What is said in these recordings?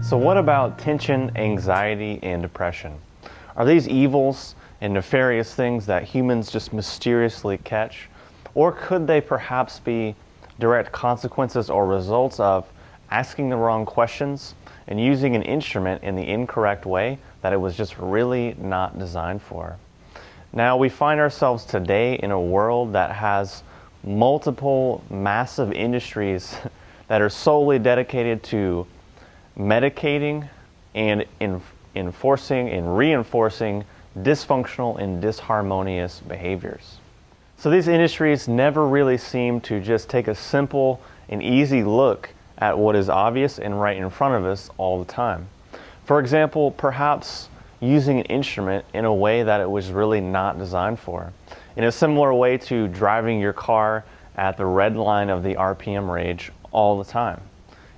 So what about tension, anxiety, and depression? Are these evils and nefarious things that humans just mysteriously catch? Or could they perhaps be direct consequences or results of asking the wrong questions and using an instrument in the incorrect way that it was just really not designed for? Now, we find ourselves today in a world that has multiple massive industries that are solely dedicated to medicating and enforcing and reinforcing dysfunctional and disharmonious behaviors. So these industries never really seem to just take a simple and easy look at what is obvious and right in front of us all the time. For example, perhaps using an instrument in a way that it was really not designed for. In a similar way to driving your car at the red line of the RPM range all the time.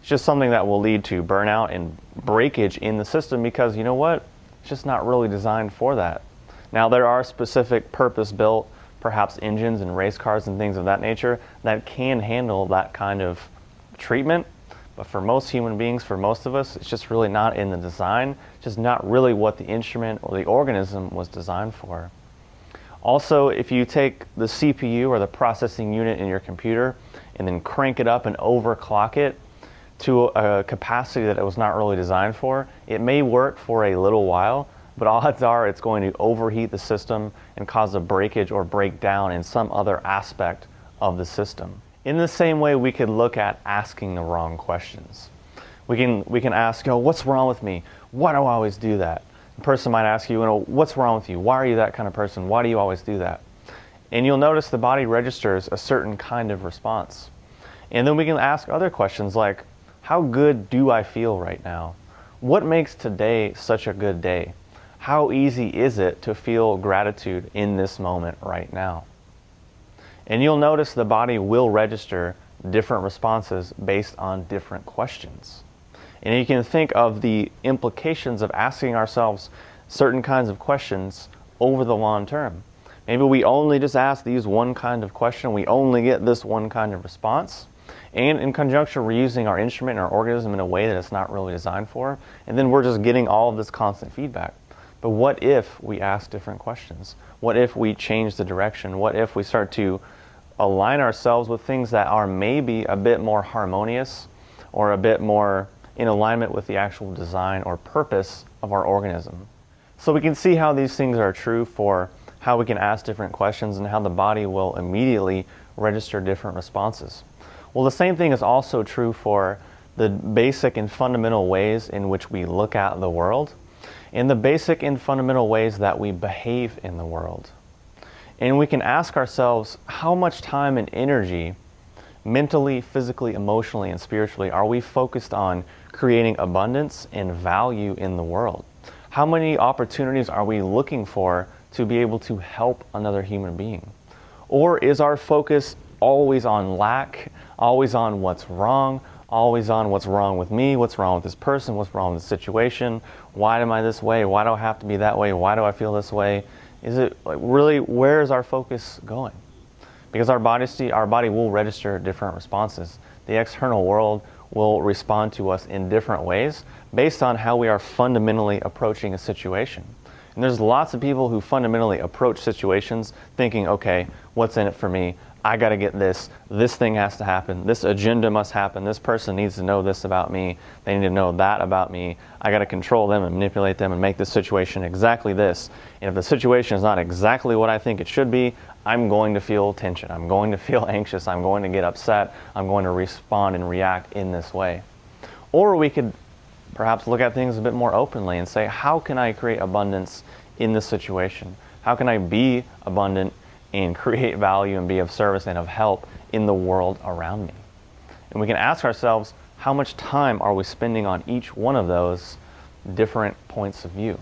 It's just something that will lead to burnout and breakage in the system because, you know what, it's just not really designed for that. Now, there are specific purpose-built, perhaps engines and race cars and things of that nature that can handle that kind of treatment, but for most human beings, for most of us, it's just really not in the design, it's just not really what the instrument or the organism was designed for. Also, if you take the CPU or the processing unit in your computer and then crank it up and overclock it to a capacity that it was not really designed for, it may work for a little while, but odds are it's going to overheat the system and cause a breakage or breakdown in some other aspect of the system. In the same way, we could look at asking the wrong questions. We can ask, what's wrong with me? Why do I always do that? A person might ask you, what's wrong with you? Why are you that kind of person? Why do you always do that? And you'll notice the body registers a certain kind of response. And then we can ask other questions like, how good do I feel right now? What makes today such a good day? How easy is it to feel gratitude in this moment right now? And you'll notice the body will register different responses based on different questions. And you can think of the implications of asking ourselves certain kinds of questions over the long term. Maybe we only just ask these one kind of question, we only get this one kind of response. And in conjunction, we're using our instrument and our organism in a way that it's not really designed for. And then we're just getting all of this constant feedback. But what if we ask different questions? What if we change the direction? What if we start to align ourselves with things that are maybe a bit more harmonious or a bit more in alignment with the actual design or purpose of our organism? So we can see how these things are true for how we can ask different questions and how the body will immediately register different responses. Well, the same thing is also true for the basic and fundamental ways in which we look at the world and the basic and fundamental ways that we behave in the world. And we can ask ourselves, how much time and energy, mentally, physically, emotionally, and spiritually, are we focused on creating abundance and value in the world? How many opportunities are we looking for to be able to help another human being? Or is our focus always on lack, always on what's wrong, always on what's wrong with me, what's wrong with this person, what's wrong with the situation, why am I this way, why do I have to be that way, why do I feel this way? Is it like really, where is our focus going? Because our body will register different responses. The external world will respond to us in different ways based on how we are fundamentally approaching a situation. And there's lots of people who fundamentally approach situations thinking, okay, what's in it for me? I got to get this thing has to happen, this agenda must happen, this person needs to know this about me, they need to know that about me, I got to control them and manipulate them and make this situation exactly this. And if the situation is not exactly what I think it should be, I'm going to feel tension, I'm going to feel anxious, I'm going to get upset, I'm going to respond and react in this way. Or we could perhaps look at things a bit more openly and say, how can I create abundance in this situation? How can I be abundant and create value and be of service and of help in the world around me? And we can ask ourselves, how much time are we spending on each one of those different points of view?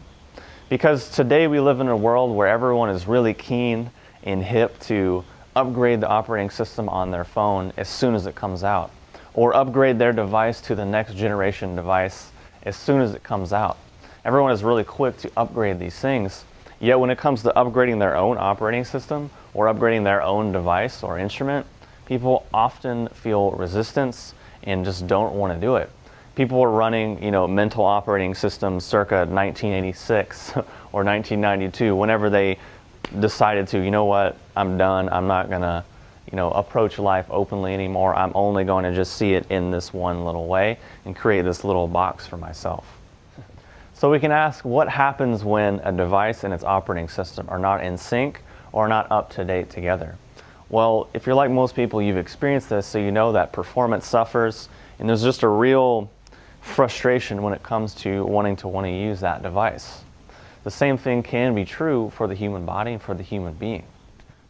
Because today we live in a world where everyone is really keen and hip to upgrade the operating system on their phone as soon as it comes out, or upgrade their device to the next generation device as soon as it comes out. Everyone is really quick to upgrade these things, yet when it comes to upgrading their own operating system or upgrading their own device or instrument, people often feel resistance and just don't want to do it People were running, mental operating systems circa 1986 or 1992, whenever they decided to, you know what, I'm done. I'm not going to, approach life openly anymore. I'm only going to just see it in this one little way and create this little box for myself. So we can ask, what happens when a device and its operating system are not in sync or not up to date together? Well, if you're like most people, you've experienced this, so you know that performance suffers, and there's just a real frustration when it comes to wanting to use that device. The same thing can be true for the human body and for the human being.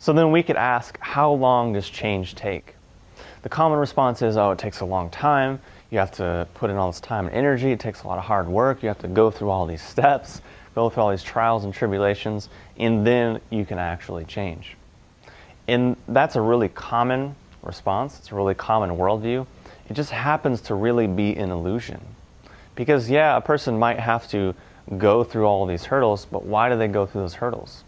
So then we could ask, how long does change take? The common response is, oh, it takes a long time. You have to put in all this time and energy. It takes a lot of hard work. You have to go through all these steps, go through all these trials and tribulations, and then you can actually change. And that's a really common response. It's a really common worldview. It just happens to really be an illusion. Because yeah, a person might have to go through all these hurdles, but why do they go through those hurdles?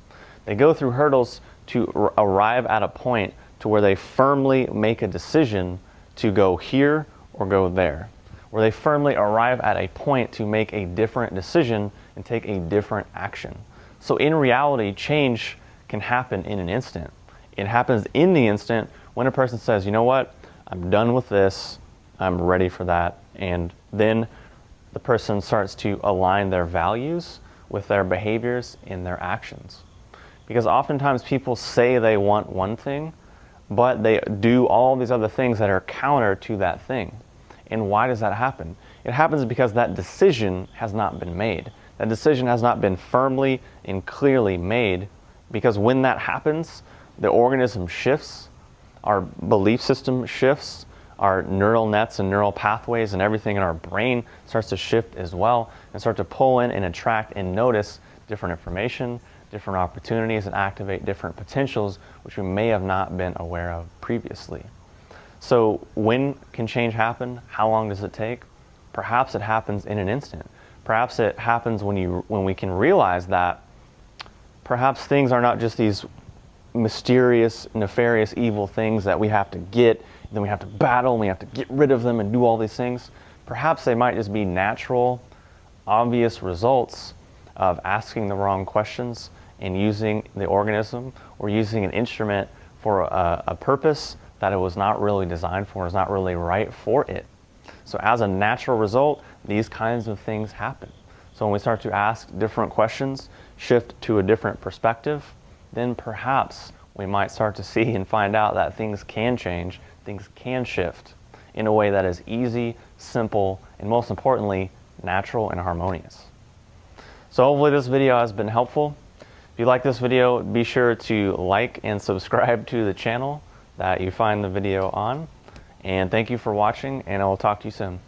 They go through hurdles to arrive at a point to where they firmly make a decision to go here or go there, where they firmly arrive at a point to make a different decision and take a different action. So in reality, change can happen in an instant. It happens in the instant when a person says, you know what, I'm done with this, I'm ready for that, and then the person starts to align their values with their behaviors and their actions. Because oftentimes people say they want one thing, but they do all these other things that are counter to that thing. And why does that happen? It happens because that decision has not been made. That decision has not been firmly and clearly made, because when that happens, the organism shifts, our belief system shifts, our neural nets and neural pathways and everything in our brain starts to shift as well, and start to pull in and attract and notice different information, different opportunities, and activate different potentials which we may have not been aware of previously. So when can change happen? How long does it take? Perhaps it happens in an instant. Perhaps it happens when we can realize that perhaps things are not just these mysterious, nefarious, evil things that we have to get, and then we have to battle, and we have to get rid of them and do all these things. Perhaps they might just be natural, obvious results of asking the wrong questions and using the organism or using an instrument for a purpose that it was not really designed for, is not really right for it. So as a natural result, these kinds of things happen. So when we start to ask different questions, shift to a different perspective, then perhaps we might start to see and find out that things can change, things can shift in a way that is easy, simple, and most importantly, natural and harmonious. So hopefully this video has been helpful. If you like this video, be sure to like and subscribe to the channel that you find the video on. And thank you for watching, and I will talk to you soon.